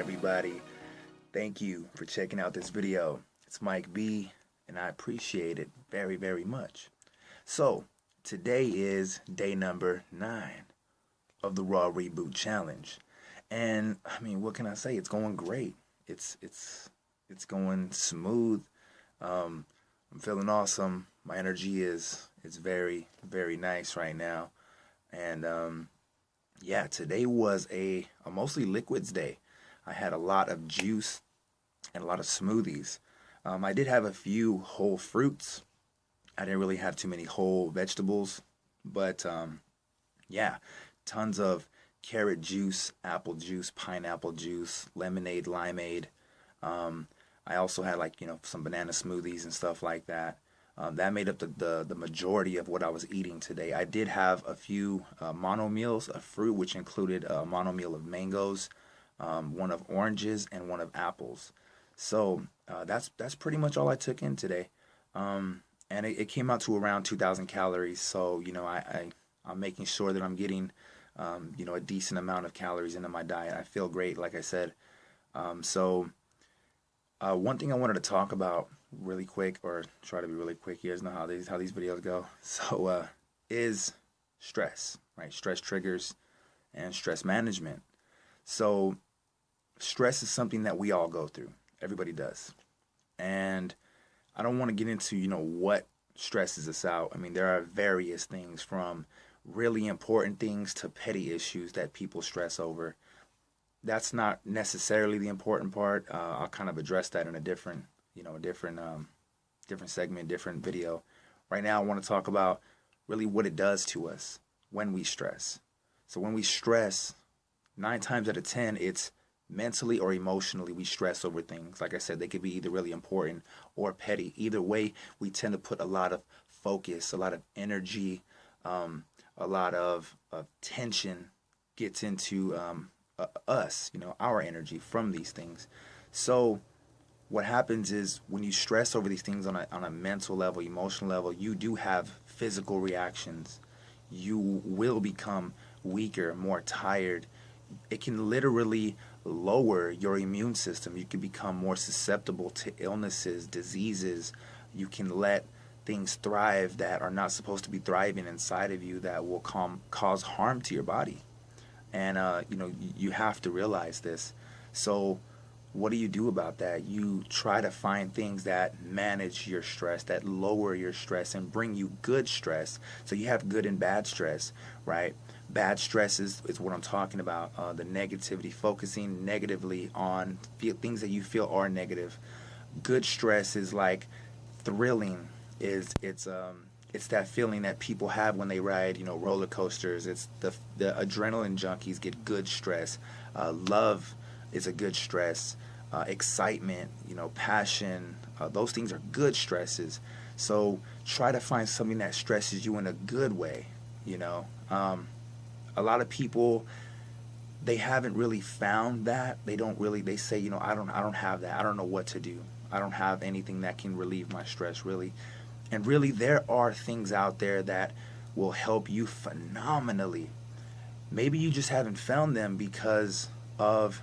everybody. Thank you for checking out this video. It's Mike B, and I appreciate it very, very much. So, today is day number 9 of the Raw Reboot Challenge. And, I mean, what can I say? It's going great. It's going smooth. I'm feeling awesome. My energy is very, very nice right now. And, yeah, today was a mostly liquids day. I had a lot of juice and a lot of smoothies. I did have a few whole fruits. I didn't really have too many whole vegetables, but yeah, tons of carrot juice, apple juice, pineapple juice, lemonade, limeade. I also had some banana smoothies and stuff like that. That made up the majority of what I was eating today. I did have a few mono meals of fruit, which included a mono meal of mangoes, one of oranges, and one of apples. So that's pretty much all I took in today. And it came out to around 2,000 calories. So, I'm making sure that I'm getting, a decent amount of calories into my diet. I feel great, like I said. So one thing I wanted to talk about really quick, or try to be really quick, you guys know how these videos go. So is stress, right? Stress triggers and stress management. So stress is something that we all go through. Everybody does. And I don't want to get into, what stresses us out. I mean, there are various things, from really important things to petty issues that people stress over. That's not necessarily the important part. I'll kind of address that in a different segment, different video. Right now, I want to talk about really what it does to us when we stress. So when we stress, 9 times out of 10, it's mentally or emotionally we stress over things. Like I said, they could be either really important or petty. Either way, we tend to put a lot of focus, a lot of energy, a lot of tension gets into us, our energy from these things. So what happens is when you stress over these things on a mental level, emotional level, you do have physical reactions. You will become weaker, more tired. It can literally lower your immune system. You can become more susceptible to illnesses, diseases. You can let things thrive that are not supposed to be thriving inside of you, that will cause harm to your body. And you have to realize this. So what do you do about that? You try to find things that manage your stress, that lower your stress and bring you good stress. So you have good and bad stress, right? Bad stress is what I'm talking about, the negativity, focusing negatively on things that you feel are negative. Good stress is like thrilling. It's that feeling that people have when they ride, roller coasters. It's the adrenaline junkies get good stress. Love is a good stress. Excitement, passion, those things are good stresses. So try to find something that stresses you in a good way. A lot of people, they haven't really found that. They say, I don't have that. I don't know what to do. I don't have anything that can relieve my stress, really. And really, there are things out there that will help you phenomenally. Maybe you just haven't found them because of,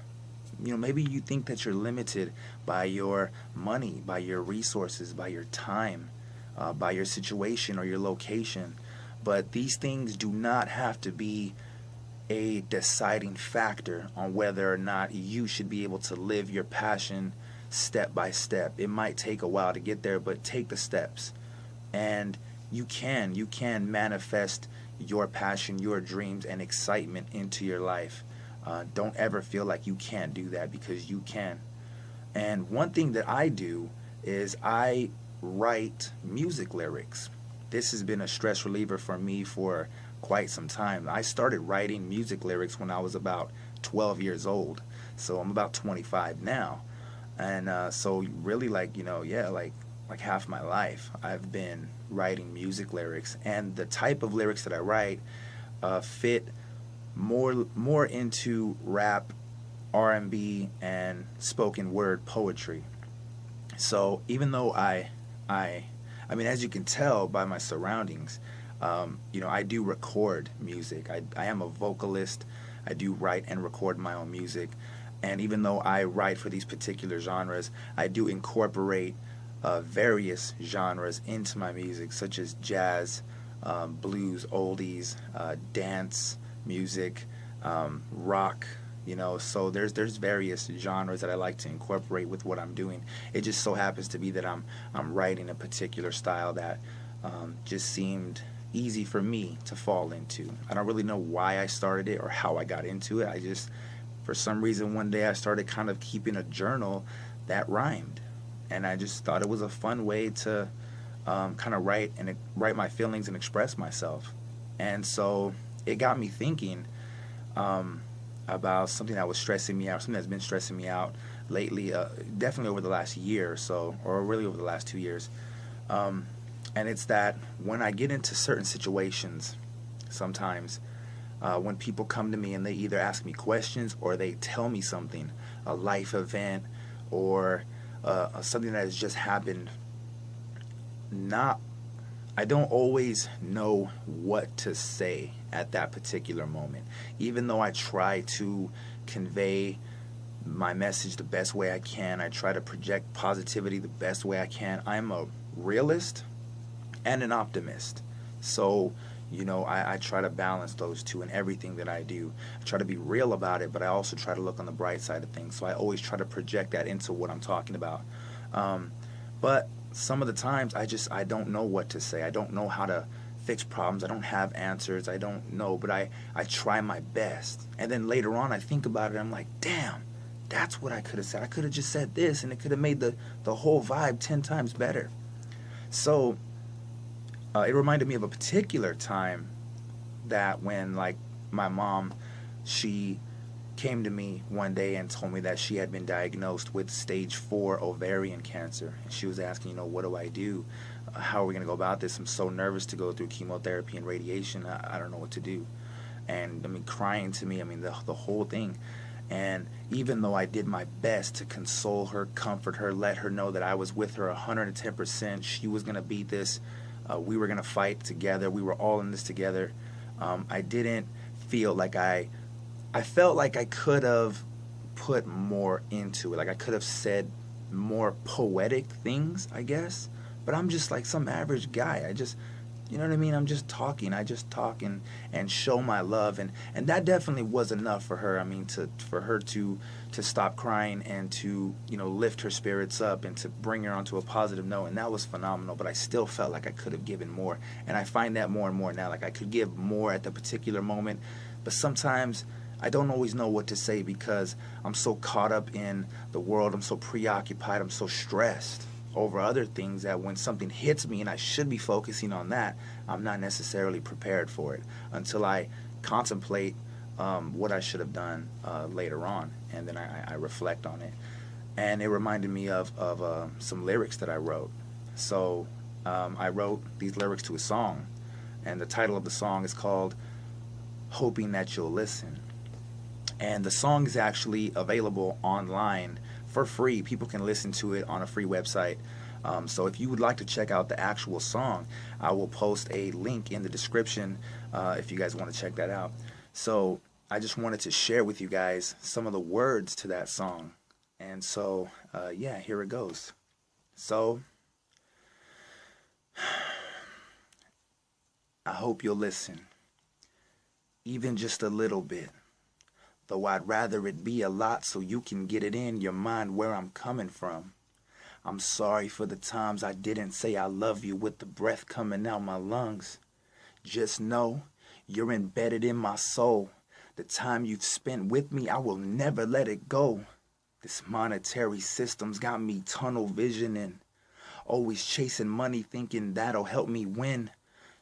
maybe you think that you're limited by your money, by your resources, by your time, by your situation or your location. But these things do not have to be a deciding factor on whether or not you should be able to live your passion step by step. It might take a while to get there, but take the steps. And you can manifest your passion, your dreams, and excitement into your life. Don't ever feel like you can't do that, because you can. And one thing that I do is I write music lyrics. This has been a stress reliever for me for quite some time. I started writing music lyrics when I was about 12 years old. So I'm about 25 now. And so really like half my life I've been writing music lyrics. And the type of lyrics that I write fit more into rap, R&B, and spoken word poetry. So even though I mean, as you can tell by my surroundings, I do record music. I am a vocalist. I do write and record my own music. And even though I write for these particular genres, I do incorporate various genres into my music, such as jazz, blues, oldies, dance music, rock. So there's various genres that I like to incorporate with what I'm doing. It just so happens to be that I'm writing a particular style that just seemed easy for me to fall into. I don't really know why I started it or how I got into it. I just, for some reason, one day I started kind of keeping a journal that rhymed, and I just thought it was a fun way to kind of write my feelings and express myself. And so it got me thinking about something that was stressing me out, something that's been stressing me out lately, definitely over the last year or so, or really over the last 2 years. And it's that when I get into certain situations, sometimes when people come to me and they either ask me questions or they tell me something, a life event or something that has just happened, I don't always know what to say at that particular moment. Even though I try to convey my message the best way I can, I try to project positivity the best way I can. I'm a realist and an optimist. So, I try to balance those two in everything that I do. I try to be real about it, but I also try to look on the bright side of things. So I always try to project that into what I'm talking about. But some of the times I don't know what to say. I don't know how to fix problems. I don't have answers. I don't know, but I try my best. And then later on I think about it, I'm like, damn, that's what I could have said. I could have just said this and it could have made the whole vibe 10 times better. So it reminded me of a particular time that when, like, my mom, she came to me one day and told me that she had been diagnosed with stage 4 ovarian cancer. And she was asking, what do I do? How are we going to go about this? I'm so nervous to go through chemotherapy and radiation. I don't know what to do. And, crying to me, the whole thing. And even though I did my best to console her, comfort her, let her know that I was with her 110%, she was going to beat this. We were going to fight together. We were all in this together. I didn't feel like I felt like I could have put more into it. Like I could have said more poetic things, I guess. But I'm just like some average guy. You know what I mean? I'm just talking. I just talk and show my love. And that definitely was enough for her. For her to stop crying and to, lift her spirits up and to bring her onto a positive note. And that was phenomenal. But I still felt like I could have given more. And I find that more and more now. Like I could give more at the particular moment. But sometimes I don't always know what to say because I'm so caught up in the world. I'm so preoccupied. I'm so stressed over other things that when something hits me and I should be focusing on that, I'm not necessarily prepared for it until I contemplate what I should have done later on, and then I reflect on it. And it reminded me of some lyrics that I wrote. So I wrote these lyrics to a song, and the title of the song is called Hoping That You'll Listen. And the song is actually available online for free. People can listen to it on a free website. So if you would like to check out the actual song, I will post a link in the description if you guys want to check that out. So I just wanted to share with you guys some of the words to that song. And so, yeah, here it goes. So, I hope you'll listen, even just a little bit. Though I'd rather it be a lot so you can get it in your mind where I'm coming from. I'm sorry for the times I didn't say I love you with the breath coming out my lungs. Just know you're embedded in my soul. The time you've spent with me, I will never let it go. This monetary system's got me tunnel visioning. Always chasing money thinking that'll help me win.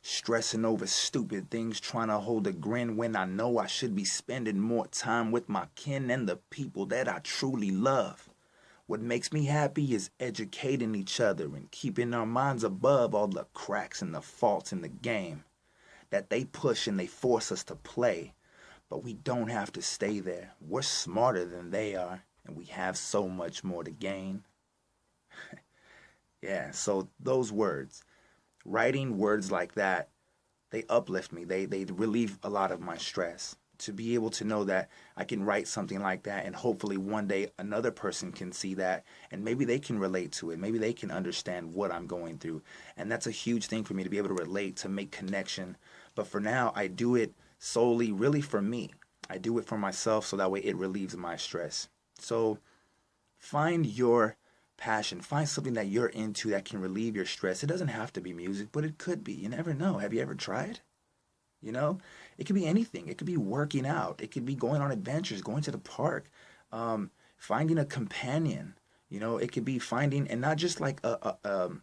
Stressing over stupid things, trying to hold a grin when I know I should be spending more time with my kin and the people that I truly love. What makes me happy is educating each other and keeping our minds above all the cracks and the faults in the game that they push and they force us to play. But we don't have to stay there. We're smarter than they are, and we have so much more to gain. Yeah, so those words. Writing words like that, they uplift me. They relieve a lot of my stress. to be able to know that I can write something like that, and hopefully one day another person can see that, and maybe they can relate to it. Maybe they can understand what I'm going through. And that's a huge thing for me, to be able to relate, to make connection. But for now, I do it solely really for me. I do it for myself, so that way it relieves my stress. So find your passion. Find something that you're into that can relieve your stress. It doesn't have to be music, but it could be. You never know. Have you ever tried? You know, it could be anything. It could be working out. It could be going on adventures, going to the park, finding a companion. You know, it could be finding, and not just like an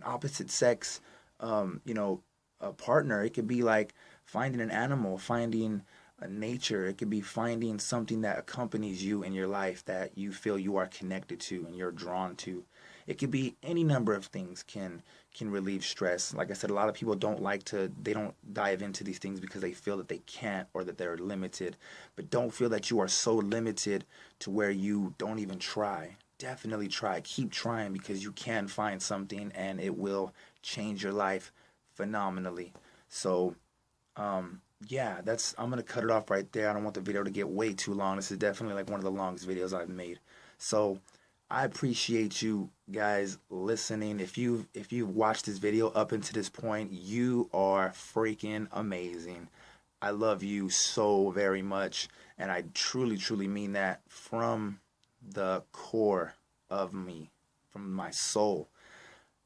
opposite sex, you know, a partner. It could be like finding an animal, finding a nature. It could be finding something that accompanies you in your life that you feel you are connected to and you're drawn to. It could be any number of things can relieve stress. Like I said, a lot of people they don't dive into these things because they feel that they can't, or that they're limited. But don't feel that you are so limited to where you don't even try. Definitely try. Keep trying, because you can find something and it will change your life phenomenally. So, yeah, I'm gonna cut it off right there. I don't want the video to get way too long. This is definitely like one of the longest videos I've made. So I appreciate you guys listening. If you've watched this video up until this point, you are freaking amazing. I love you so very much, and I truly, truly mean that from the core of me, from my soul.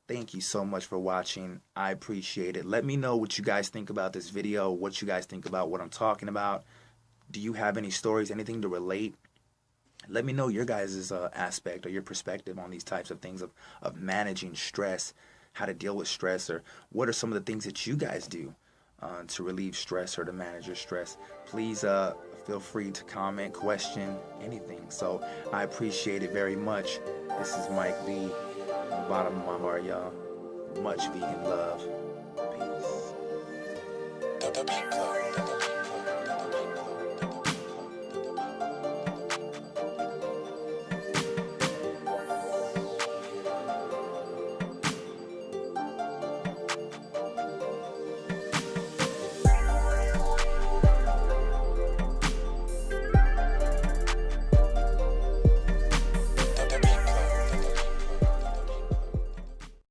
Thank you so much for watching. I appreciate it. Let me know what you guys think about this video, what you guys think about what I'm talking about. Do you have any stories, anything to relate? Let me know your guys' aspect or your perspective on these types of things of managing stress, how to deal with stress, or what are some of the things that you guys do to relieve stress or to manage your stress. Please feel free to comment, question, anything. So I appreciate it very much. This is Mike B. From the bottom of my heart, y'all. Much vegan love.